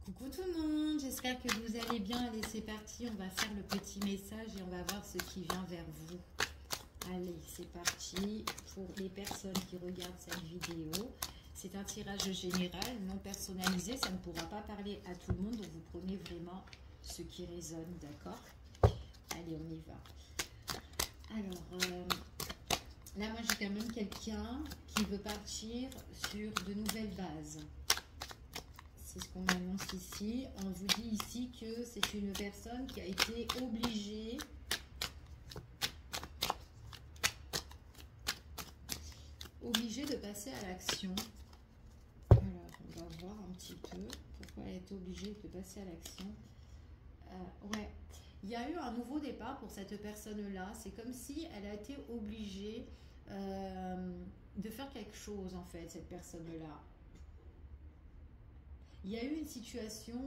Coucou tout le monde, j'espère que vous allez bien. Allez, c'est parti, on va faire le petit message et on va voir ce qui vient vers vous. Allez, c'est parti pour les personnes qui regardent cette vidéo. C'est un tirage général, non personnalisé, ça ne pourra pas parler à tout le monde, donc vous prenez vraiment ce qui résonne, d'accord? Allez, on y va. Alors, là, moi j'ai quand même quelqu'un qui veut partir sur de nouvelles bases. C'est ce qu'on annonce ici. On vous dit ici que c'est une personne qui a été obligée de passer à l'action. Alors, on va voir un petit peu pourquoi elle est obligée de passer à l'action. Ouais, il y a eu un nouveau départ pour cette personne-là. C'est comme si elle a été obligée de faire quelque chose, en fait, cette personne-là. Il y a eu une situation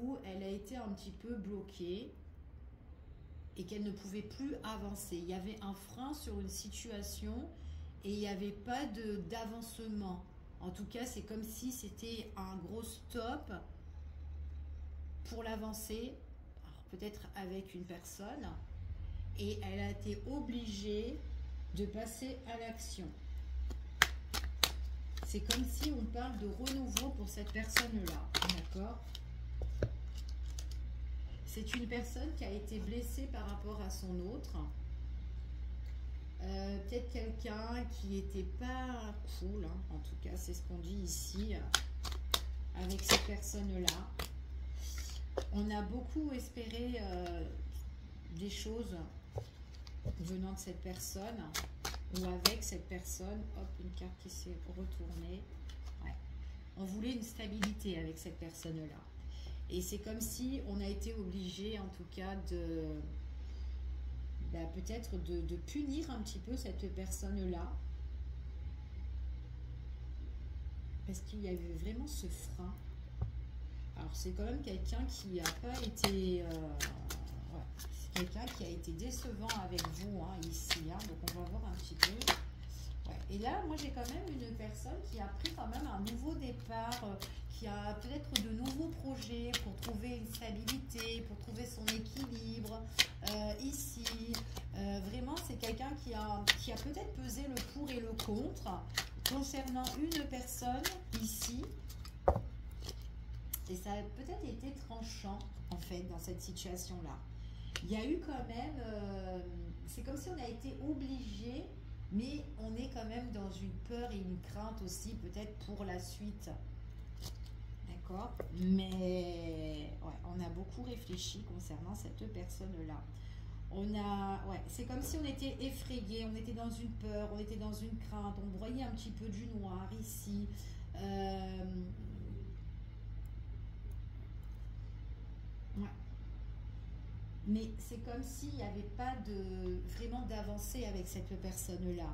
où elle a été un petit peu bloquée et qu'elle ne pouvait plus avancer. Il y avait un frein sur une situation et il n'y avait pas d'avancement. En tout cas, c'est comme si c'était un gros stop pour l'avancée, peut-être avec une personne, et elle a été obligée de passer à l'action. C'est comme si on parle de renouveau pour cette personne-là, d'accord? C'est une personne qui a été blessée par rapport à son autre. Peut-être quelqu'un qui n'était pas cool, hein. En tout cas, c'est ce qu'on dit ici avec cette personne-là. On a beaucoup espéré des choses venant de cette personne ou avec cette personne. Hop, une carte qui s'est retournée. Ouais. On voulait une stabilité avec cette personne-là. Et c'est comme si on a été obligé, en tout cas, peut-être de punir un petit peu cette personne-là. Parce qu'il y a eu vraiment ce frein. Alors, c'est quand même quelqu'un qui n'a pas été... ouais, c'est quelqu'un qui a été décevant avec vous, hein, ici. Hein, donc, on va voir un petit peu. Ouais. Et là, moi, j'ai quand même une personne qui a pris quand même un nouveau départ, qui a peut-être de nouveaux projets pour trouver une stabilité, pour trouver son équilibre. Ici, vraiment, c'est quelqu'un qui a peut-être pesé le pour et le contre concernant une personne ici. Et ça a peut-être été tranchant, en fait, dans cette situation-là. Il y a eu quand même... c'est comme si on a été obligé, mais on est quand même dans une peur et une crainte aussi, peut-être pour la suite. D'accord? Mais ouais, on a beaucoup réfléchi concernant cette personne-là. Ouais, c'est comme si on était effrayé, on était dans une peur, on était dans une crainte, on broyait un petit peu du noir ici. Ouais. Mais c'est comme s'il n'y avait pas vraiment d'avancée avec cette personne-là.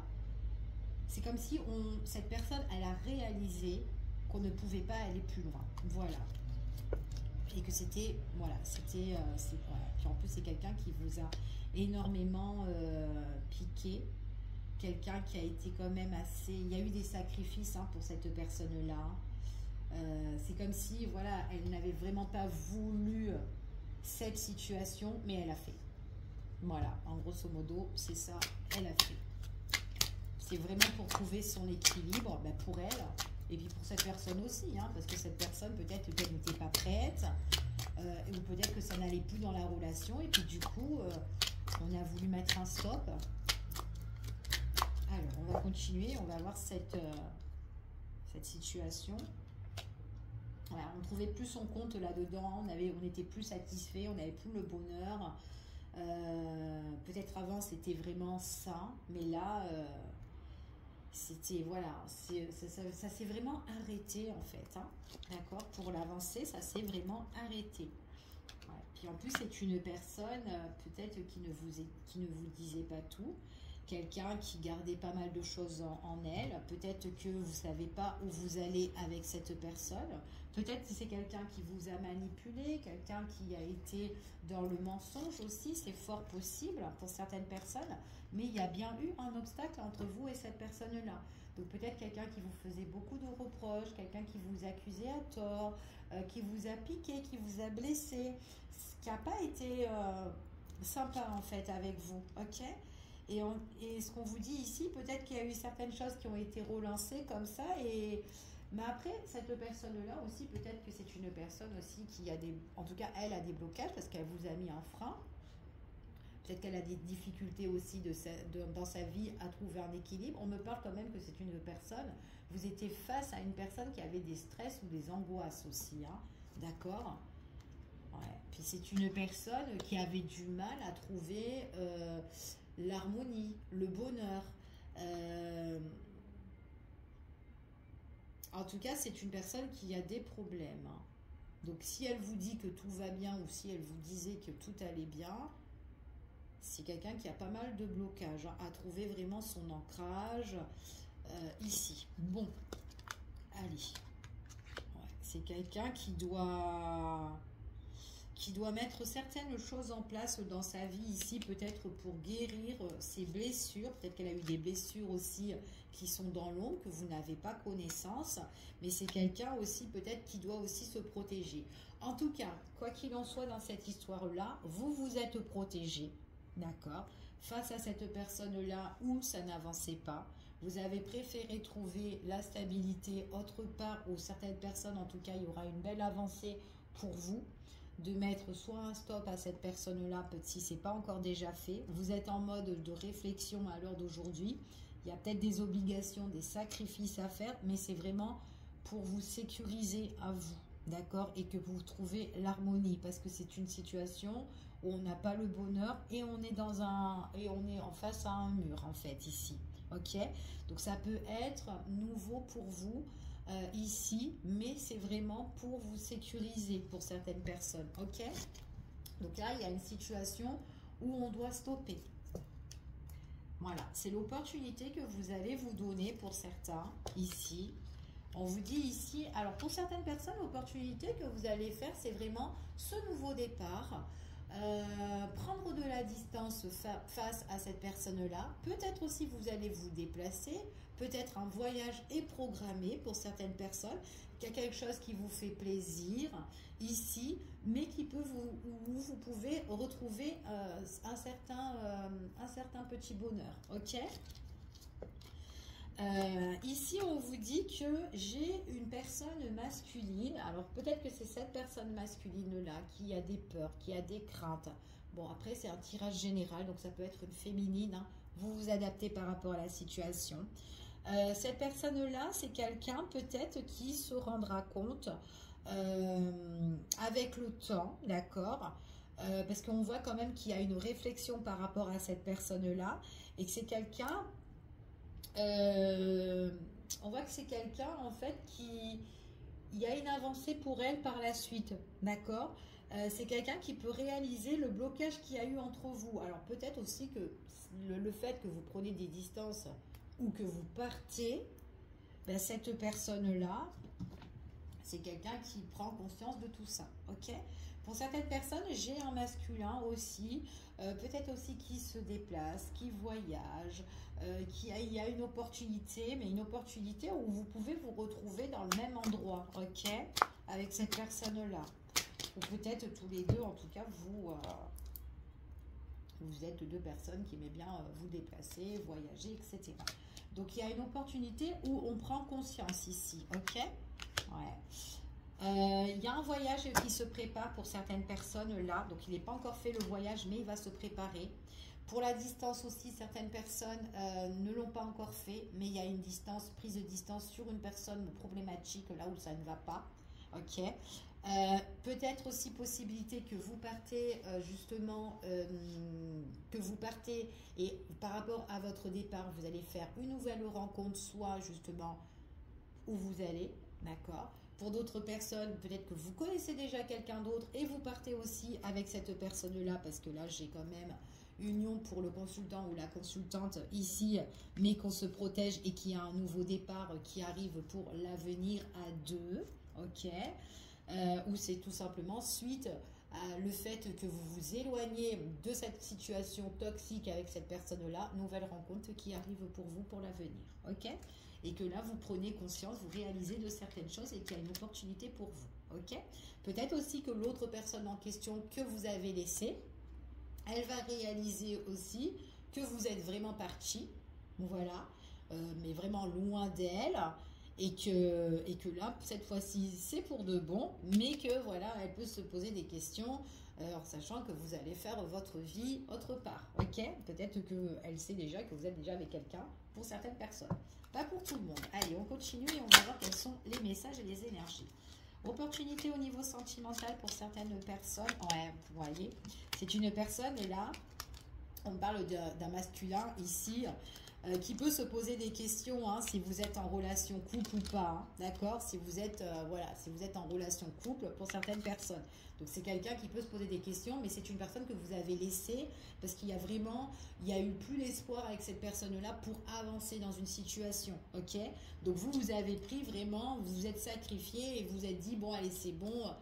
C'est comme si cette personne, elle a réalisé qu'on ne pouvait pas aller plus loin. Voilà. Et que c'était, voilà, voilà. Puis en plus, c'est quelqu'un qui vous a énormément piqué. Quelqu'un qui a été quand même assez... Il y a eu des sacrifices, hein, pour cette personne-là. C'est comme si, voilà, elle n'avait vraiment pas voulu cette situation, mais elle a fait. Voilà, en grosso modo, c'est ça, elle a fait. C'est vraiment pour trouver son équilibre, pour elle, et puis pour cette personne aussi, hein, parce que cette personne, peut-être qu'elle n'était pas prête, ou peut-être que ça n'allait plus dans la relation, et puis du coup, on a voulu mettre un stop. Alors, on va continuer, on va voir cette situation. Voilà, on ne trouvait plus son compte là-dedans, on était plus satisfait, on n'avait plus le bonheur. Peut-être avant, c'était vraiment ça, mais là, c'était, voilà, ça s'est vraiment arrêté, en fait. Hein, d'accord? Pour l'avancée, ça s'est vraiment arrêté. Ouais. Puis en plus, c'est une personne, peut-être qui ne vous disait pas tout. Quelqu'un qui gardait pas mal de choses en elle. Peut-être que vous ne savez pas où vous allez avec cette personne. Peut-être que c'est quelqu'un qui vous a manipulé, quelqu'un qui a été dans le mensonge aussi. C'est fort possible pour certaines personnes. Mais il y a bien eu un obstacle entre vous et cette personne-là. Donc peut-être quelqu'un qui vous faisait beaucoup de reproches, quelqu'un qui vous accusait à tort, qui vous a piqué, qui vous a blessé, qui n'a pas été sympa en fait avec vous, ok? Et ce qu'on vous dit ici, peut-être qu'il y a eu certaines choses qui ont été relancées comme ça, mais après, cette personne-là aussi, peut-être que c'est une personne aussi qui a en tout cas, elle a des blocages parce qu'elle vous a mis un frein. Peut-être qu'elle a des difficultés aussi dans sa vie à trouver un équilibre. On me parle quand même que c'est une personne, vous étiez face à une personne qui avait des stress ou des angoisses aussi, hein, d'accord? Ouais. Puis c'est une personne qui avait du mal à trouver l'harmonie, le bonheur. En tout cas, c'est une personne qui a des problèmes, hein. Donc si elle vous dit que tout va bien ou si elle vous disait que tout allait bien, c'est quelqu'un qui a pas mal de blocages, hein, à trouver vraiment son ancrage ici. Bon, allez. Ouais, c'est quelqu'un qui doit mettre certaines choses en place dans sa vie ici, peut-être pour guérir ses blessures. Peut-être qu'elle a eu des blessures aussi qui sont dans l'ombre, que vous n'avez pas connaissance. Mais c'est quelqu'un aussi peut-être qui doit aussi se protéger. En tout cas, quoi qu'il en soit dans cette histoire-là, vous vous êtes protégé, d'accord? Face à cette personne-là où ça n'avançait pas, vous avez préféré trouver la stabilité autre part, où certaines personnes, en tout cas, il y aura une belle avancée pour vous, de mettre soit un stop à cette personne-là, si ce n'est pas encore déjà fait. Vous êtes en mode de réflexion à l'heure d'aujourd'hui. Il y a peut-être des obligations, des sacrifices à faire, mais c'est vraiment pour vous sécuriser à vous, d'accord? Et que vous trouvez l'harmonie, parce que c'est une situation où on n'a pas le bonheur et on est en face à un mur, en fait, ici. Ok? Donc ça peut être nouveau pour vous, ici, mais c'est vraiment pour vous sécuriser pour certaines personnes, ok? Donc là, il y a une situation où on doit stopper. Voilà, c'est l'opportunité que vous allez vous donner pour certains, ici. On vous dit ici, alors pour certaines personnes, l'opportunité que vous allez faire, c'est vraiment ce nouveau départ, prendre de la distance face à cette personne-là. Peut-être aussi vous allez vous déplacer, peut-être un voyage est programmé pour certaines personnes, qu'il y a quelque chose qui vous fait plaisir ici, mais qui peut où vous pouvez retrouver un certain petit bonheur, ok? Ici, on vous dit que j'ai une personne masculine. Alors, peut-être que c'est cette personne masculine-là qui a des peurs, qui a des craintes. Bon, après, c'est un tirage général, donc ça peut être une féminine, hein. Vous vous adaptez par rapport à la situation. Cette personne-là, c'est quelqu'un peut-être qui se rendra compte avec le temps, d'accord? Parce qu'on voit quand même qu'il y a une réflexion par rapport à cette personne-là et que c'est quelqu'un... on voit que c'est quelqu'un en fait il y a une avancée pour elle par la suite, d'accord? C'est quelqu'un qui peut réaliser le blocage qu'il y a eu entre vous. Alors peut-être aussi que le fait que vous prenez des distances ou que vous partez, ben, cette personne-là, c'est quelqu'un qui prend conscience de tout ça, ok? Pour certaines personnes, j'ai un masculin aussi, peut-être aussi qui se déplace, qui voyage, il y a une opportunité, mais une opportunité où vous pouvez vous retrouver dans le même endroit, ok? Avec cette personne-là. Ou peut-être tous les deux, en tout cas, vous êtes deux personnes qui aiment bien vous déplacer, voyager, etc. Donc, il y a une opportunité où on prend conscience ici, ok? Ouais. Il y a un voyage qui se prépare pour certaines personnes là, donc il n'est pas encore fait le voyage, mais il va se préparer. Pour la distance aussi, certaines personnes ne l'ont pas encore fait, mais il y a une prise de distance sur une personne problématique là où ça ne va pas. Ok. Peut-être aussi possibilité que vous partez et par rapport à votre départ, vous allez faire une nouvelle rencontre, soit justement où vous allez, d'accord? Pour d'autres personnes, peut-être que vous connaissez déjà quelqu'un d'autre et vous partez aussi avec cette personne-là, parce que là, j'ai quand même union pour le consultant ou la consultante ici, mais qu'on se protège et qu'il y a un nouveau départ qui arrive pour l'avenir à deux, ok? Ou c'est tout simplement suite à le fait que vous vous éloignez de cette situation toxique avec cette personne-là, nouvelle rencontre qui arrive pour vous pour l'avenir, ok? et que là, vous prenez conscience, vous réalisez de certaines choses et qu'il y a une opportunité pour vous. Ok? Peut-être aussi que l'autre personne en question que vous avez laissée, elle va réaliser aussi que vous êtes vraiment parti, voilà, mais vraiment loin d'elle, et que là, cette fois-ci, c'est pour de bon, mais que voilà, elle peut se poser des questions en sachant que vous allez faire votre vie autre part, ok? Peut-être qu'elle sait déjà que vous êtes déjà avec quelqu'un pour certaines personnes, pas pour tout le monde. Allez, on continue et on va voir quels sont les messages et les énergies. Opportunité au niveau sentimental pour certaines personnes. Ouais, vous voyez, c'est une personne, et là, on parle d'un masculin ici, qui peut se poser des questions, hein, si vous êtes en relation couple ou pas, hein, d'accord, si vous êtes voilà, si vous êtes en relation couple pour certaines personnes. Donc c'est quelqu'un qui peut se poser des questions, mais c'est une personne que vous avez laissée parce qu'il y a vraiment, il y a eu plus d'espoir avec cette personne-là pour avancer dans une situation, ok? Donc vous avez pris vraiment, vous vous êtes sacrifié et vous vous êtes dit, bon allez c'est bon,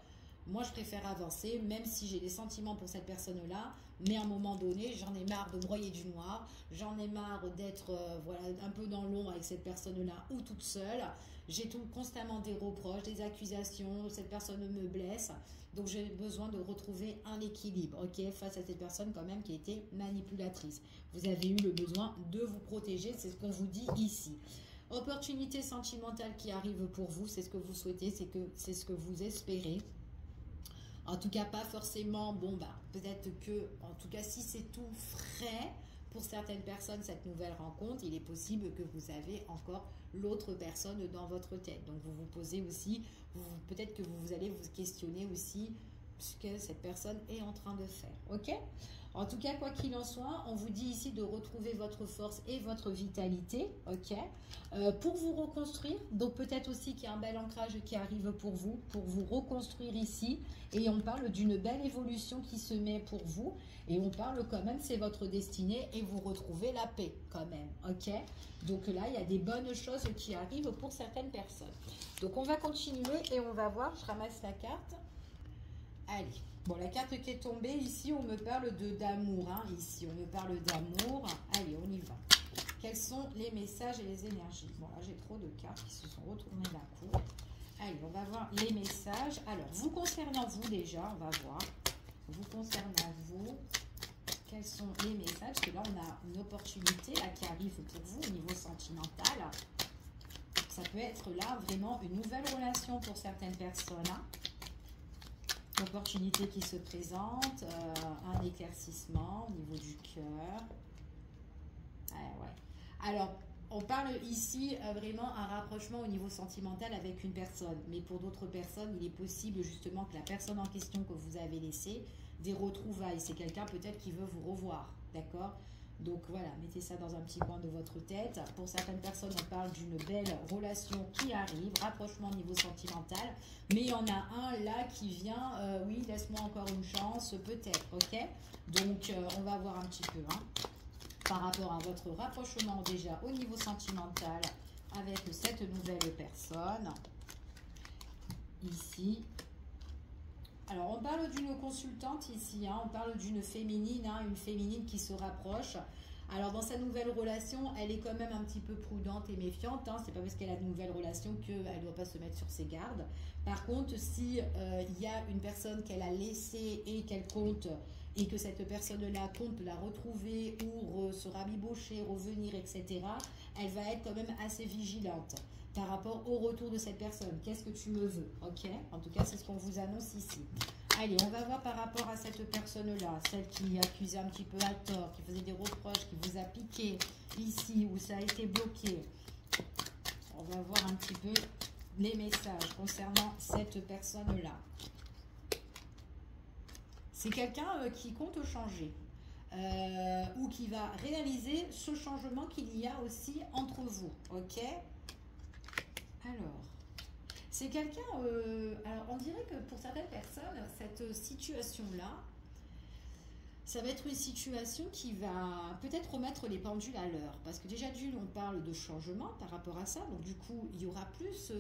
moi je préfère avancer, même si j'ai des sentiments pour cette personne-là, mais à un moment donné, j'en ai marre de broyer du noir, j'en ai marre d'être voilà, un peu dans l'ombre avec cette personne-là ou toute seule. J'ai constamment des reproches, des accusations, cette personne me blesse, donc j'ai besoin de retrouver un équilibre, ok, face à cette personne quand même qui a été manipulatrice. Vous avez eu le besoin de vous protéger, c'est ce qu'on vous dit ici. Opportunité sentimentale qui arrive pour vous, c'est ce que vous souhaitez, c'est ce que vous espérez. En tout cas, pas forcément, bon, bah, peut-être que, en tout cas, si c'est tout frais, pour certaines personnes, cette nouvelle rencontre, il est possible que vous avez encore l'autre personne dans votre tête. Donc, vous vous posez aussi, peut-être que vous allez vous questionner aussi ce que cette personne est en train de faire. Ok? En tout cas, quoi qu'il en soit, on vous dit ici de retrouver votre force et votre vitalité, ok, pour vous reconstruire. Donc peut-être aussi qu'il y a un bel ancrage qui arrive pour vous reconstruire ici. Et on parle d'une belle évolution qui se met pour vous. Et on parle quand même, c'est votre destinée et vous retrouvez la paix quand même, ok. Donc là, il y a des bonnes choses qui arrivent pour certaines personnes. Donc on va continuer et on va voir, je ramasse la carte. Allez. Bon, la carte qui est tombée, ici, on me parle d'amour. Hein, ici, on me parle d'amour. Allez, on y va. Quels sont les messages et les énergies? Bon, là, j'ai trop de cartes qui se sont retournées d'un coup. Allez, on va voir les messages. Alors, vous concernant vous déjà, on va voir. Vous concernant vous, quels sont les messages? Parce que là, on a une opportunité là, qui arrive pour vous au niveau sentimental. Ça peut être là vraiment une nouvelle relation pour certaines personnes. Hein. Opportunité qui se présente, un éclaircissement au niveau du cœur. Ouais. Alors, on parle ici vraiment un rapprochement au niveau sentimental avec une personne. Mais pour d'autres personnes, il est possible justement que la personne en question que vous avez laissée, des retrouvailles. C'est quelqu'un peut-être qui veut vous revoir, d'accord? Donc voilà, mettez ça dans un petit coin de votre tête. Pour certaines personnes, on parle d'une belle relation qui arrive, rapprochement au niveau sentimental. Mais il y en a un là qui vient, oui, laisse-moi encore une chance, peut-être, ok? Donc on va voir un petit peu, hein, par rapport à votre rapprochement déjà au niveau sentimental avec cette nouvelle personne. Ici. Alors, on parle d'une consultante ici, hein, on parle d'une féminine, hein, une féminine qui se rapproche. Alors, dans sa nouvelle relation, elle est quand même un petit peu prudente et méfiante. Hein, c'est pas parce qu'elle a de nouvelles relations qu'elle ne doit pas se mettre sur ses gardes. Par contre, si il y a une personne qu'elle a laissée et qu'elle compte, et que cette personne-là compte la retrouver ou se rabibocher, revenir, etc., elle va être quand même assez vigilante par rapport au retour de cette personne. Qu'est-ce que tu me veux? Ok? En tout cas, c'est ce qu'on vous annonce ici. Allez, on va voir par rapport à cette personne-là, celle qui accusait un petit peu à tort, qui faisait des reproches, qui vous a piqué ici, où ça a été bloqué. On va voir un petit peu les messages concernant cette personne-là. C'est quelqu'un qui compte changer. Ou qui va réaliser ce changement qu'il y a aussi entre vous. Ok? Alors, c'est quelqu'un, alors on dirait que pour certaines personnes, cette situation-là, ça va être une situation qui va peut-être remettre les pendules à l'heure. Parce que déjà d'une, on parle de changement par rapport à ça. Donc du coup, il y aura plus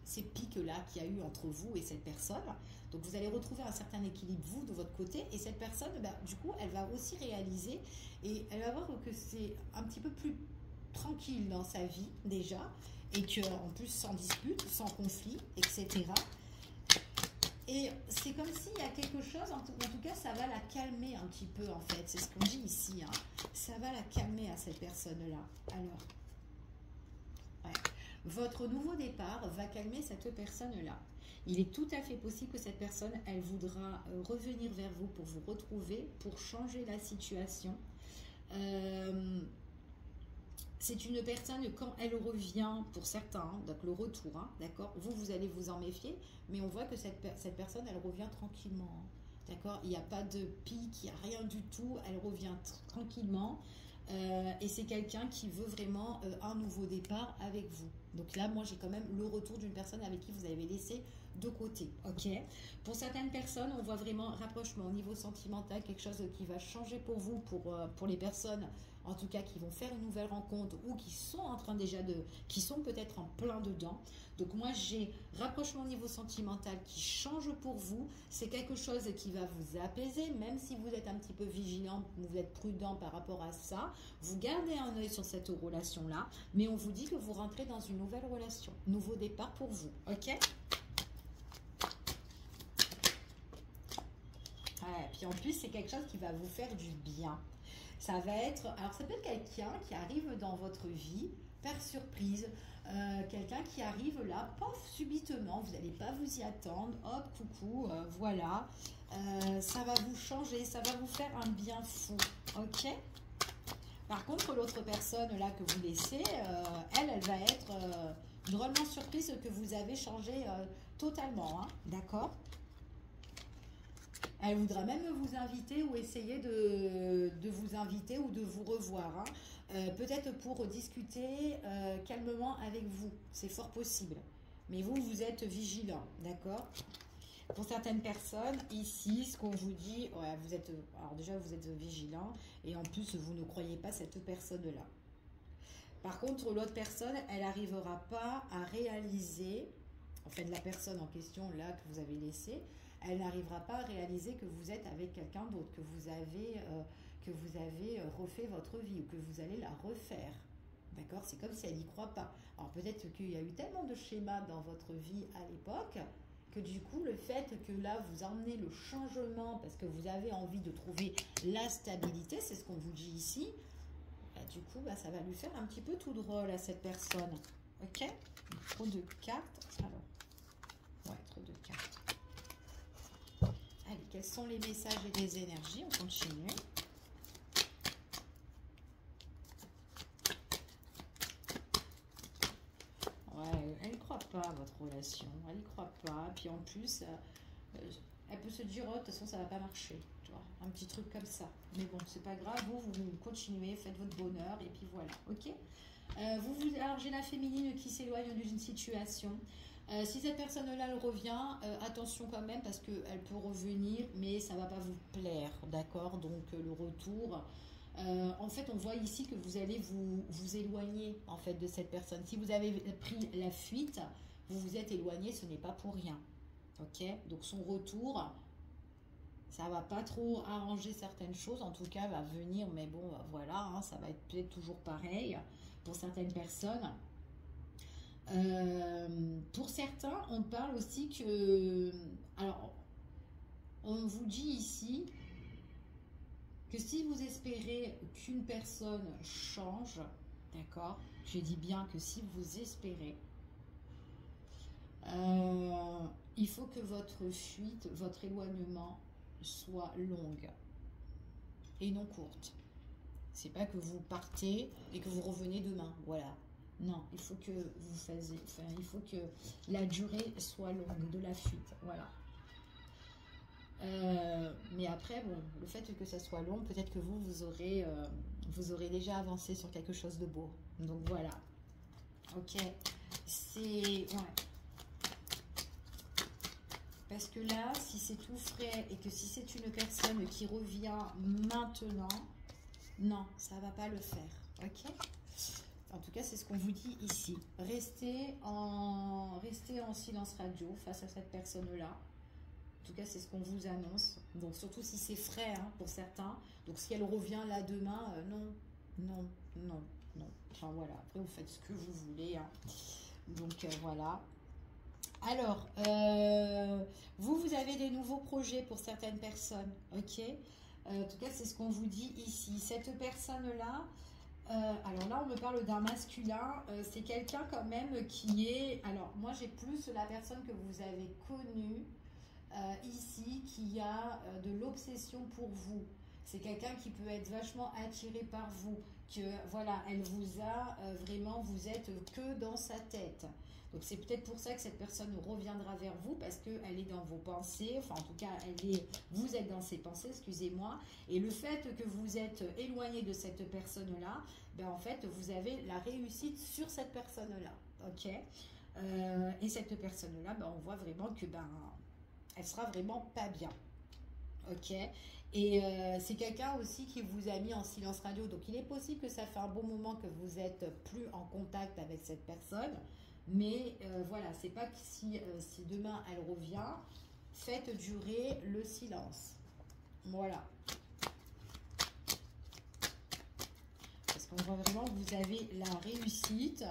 ces pics-là qu'il y a eu entre vous et cette personne. Donc vous allez retrouver un certain équilibre, vous, de votre côté. Et cette personne, bah, du coup, elle va aussi réaliser et elle va voir que c'est un petit peu plus tranquille dans sa vie déjà, et que en plus sans dispute, sans conflit, etc. Et c'est comme s'il y a quelque chose, en tout cas ça va la calmer un petit peu en fait, c'est ce qu'on dit ici, hein. Ça va la calmer à cette personne-là. Alors, ouais. Votre nouveau départ va calmer cette personne-là. Il est tout à fait possible que cette personne, elle voudra revenir vers vous pour vous retrouver, pour changer la situation. C'est une personne, quand elle revient, pour certains, hein, donc le retour, hein, d'accord, vous allez vous en méfier, mais on voit que cette personne, elle revient tranquillement, hein, d'accord, il n'y a pas de pic, il n'y a rien du tout, elle revient tranquillement, et c'est quelqu'un qui veut vraiment un nouveau départ avec vous. Donc là, moi, j'ai quand même le retour d'une personne avec qui vous avez laissé de côté, ok. Pour certaines personnes, on voit vraiment rapprochement au niveau sentimental, quelque chose qui va changer pour vous, pour les personnes, en tout cas, qui vont faire une nouvelle rencontre ou qui sont en train déjà qui sont peut-être en plein dedans. Donc moi, j'ai rapprochement au niveau sentimental qui change pour vous. C'est quelque chose qui va vous apaiser, même si vous êtes un petit peu vigilant, vous êtes prudent par rapport à ça. Vous gardez un œil sur cette relation-là, mais on vous dit que vous rentrez dans une nouvelle relation, nouveau départ pour vous, ok? Ouais, puis en plus, c'est quelque chose qui va vous faire du bien. Ça va être, alors ça peut être quelqu'un qui arrive dans votre vie par surprise, quelqu'un qui arrive là, pof, subitement, vous n'allez pas vous y attendre, hop, coucou, voilà, ça va vous changer, ça va vous faire un bien fou, ok? Par contre, l'autre personne là que vous laissez, elle va être drôlement surprise que vous avez changé totalement, hein, d'accord? Elle voudra même vous inviter ou essayer de vous inviter ou de vous revoir, hein. Peut-être pour discuter calmement avec vous. C'est fort possible. Mais vous, vous êtes vigilant, d'accord? Pour certaines personnes, ici, ce qu'on vous dit, ouais, vous êtes, alors déjà, vous êtes vigilant et en plus, vous ne croyez pas cette personne-là. Par contre, l'autre personne, elle n'arrivera pas à réaliser, en fait, la personne en question, là, que vous avez laissée, elle n'arrivera pas à réaliser que vous êtes avec quelqu'un d'autre, que vous avez refait votre vie ou que vous allez la refaire. D'accord? C'est comme si elle n'y croit pas. Alors peut-être qu'il y a eu tellement de schémas dans votre vie à l'époque que du coup, le fait que là, vous emmenez le changement parce que vous avez envie de trouver la stabilité, c'est ce qu'on vous dit ici, bah, du coup, bah, ça va lui faire un petit peu tout drôle à cette personne. Ok? Trop de cartes. Alors, ouais, trop de cartes. Allez, quels sont les messages et les énergies? On continue. Ouais, elle ne croit pas à votre relation. Elle n'y croit pas. Puis en plus, elle peut se dire, oh, de toute façon, ça ne va pas marcher. Tu vois, un petit truc comme ça. Mais bon, c'est pas grave. Vous continuez, faites votre bonheur. Et puis voilà. Ok? Alors, j'ai la féminine qui s'éloigne d'une situation. Si cette personne-là elle revient, attention quand même parce qu'elle peut revenir, mais ça ne va pas vous plaire, d'accord? Donc le retour, en fait on voit ici que vous allez vous éloigner en fait de cette personne. Si vous avez pris la fuite, vous vous êtes éloigné, ce n'est pas pour rien, ok? Donc son retour, ça va pas trop arranger certaines choses, en tout cas va venir, mais bon voilà, hein, ça va être peut-être toujours pareil pour certaines personnes. Pour certains, on parle aussi que, alors, on vous dit ici que si vous espérez qu'une personne change, d'accord, je dis bien que si vous espérez, il faut que votre fuite, votre éloignement soit longue et non courte. C'est pas que vous partez et que vous revenez demain, voilà. Non, il faut que vous fassiez, enfin, il faut que la durée soit longue de la fuite, voilà. Mais après, bon, le fait que ça soit long, peut-être que vous aurez déjà avancé sur quelque chose de beau. Donc voilà. Ok. C'est, ouais. Parce que là, si c'est tout frais et que si c'est une personne qui revient maintenant, non, ça va pas le faire. Ok. En tout cas, c'est ce qu'on vous dit ici. Restez en silence radio face à cette personne-là. En tout cas, c'est ce qu'on vous annonce. Donc, surtout si c'est frais, hein, pour certains. Donc, si elle revient là demain, non, non, non. Non. Enfin voilà, après vous faites ce que vous voulez. Hein. Donc voilà. Alors, vous avez des nouveaux projets pour certaines personnes, ok? En tout cas, c'est ce qu'on vous dit ici. Cette personne-là, alors là, on me parle d'un masculin. C'est quelqu'un quand même qui est... Alors, moi, j'ai plus la personne que vous avez connue ici, qui a de l'obsession pour vous. C'est quelqu'un qui peut être vachement attiré par vous. Que voilà, elle vous a vraiment, vous êtes que dans sa tête. Donc c'est peut-être pour ça que cette personne reviendra vers vous, parce qu'elle est dans vos pensées, enfin en tout cas vous êtes dans ses pensées, excusez-moi, et le fait que vous êtes éloigné de cette personne-là, ben en fait vous avez la réussite sur cette personne-là, ok. Et cette personne-là, ben, on voit vraiment que ben elle sera vraiment pas bien, ok. Et c'est quelqu'un aussi qui vous a mis en silence radio, donc il est possible que ça fait un bon moment que vous êtes plus en contact avec cette personne. Mais voilà, c'est pas que si demain elle revient, faites durer le silence. Voilà. Parce qu'on voit vraiment que vous avez la réussite.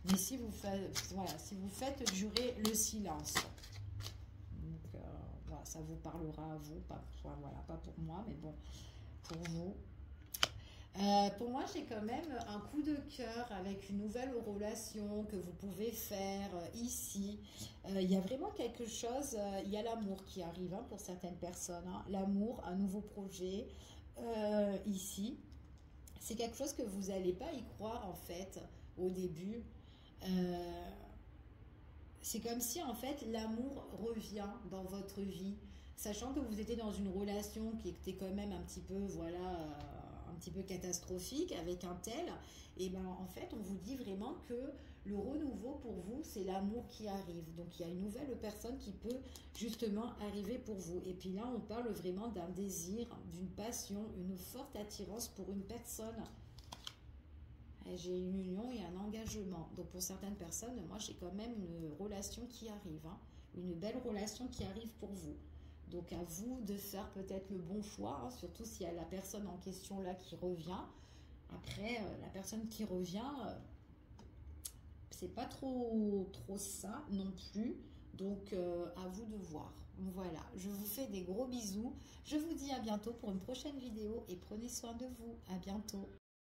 Mais si vous faites, voilà, si vous faites durer le silence. Donc, voilà, ça vous parlera à vous. Pas, enfin, voilà, pas pour moi, mais bon, pour vous. Pour moi, j'ai quand même un coup de cœur avec une nouvelle relation que vous pouvez faire ici. Il y a vraiment quelque chose, il y a l'amour qui arrive hein, pour certaines personnes. Hein. L'amour, un nouveau projet ici. C'est quelque chose que vous n'allez pas y croire en fait au début. C'est comme si en fait l'amour revient dans votre vie. Sachant que vous étiez dans une relation qui était quand même un petit peu, voilà, un petit peu catastrophique avec un tel, et ben en fait on vous dit vraiment que le renouveau pour vous c'est l'amour qui arrive. Donc il y a une nouvelle personne qui peut justement arriver pour vous. Et puis là on parle vraiment d'un désir, d'une passion, une forte attirance pour une personne. J'ai une union et un engagement. Donc pour certaines personnes, moi j'ai quand même une relation qui arrive, hein, une belle relation qui arrive pour vous. Donc à vous de faire peut-être le bon choix, hein, surtout s'il y a la personne en question là qui revient. Après, la personne qui revient, c'est pas trop ça non plus. Donc à vous de voir. Voilà, je vous fais des gros bisous. Je vous dis à bientôt pour une prochaine vidéo et prenez soin de vous. À bientôt.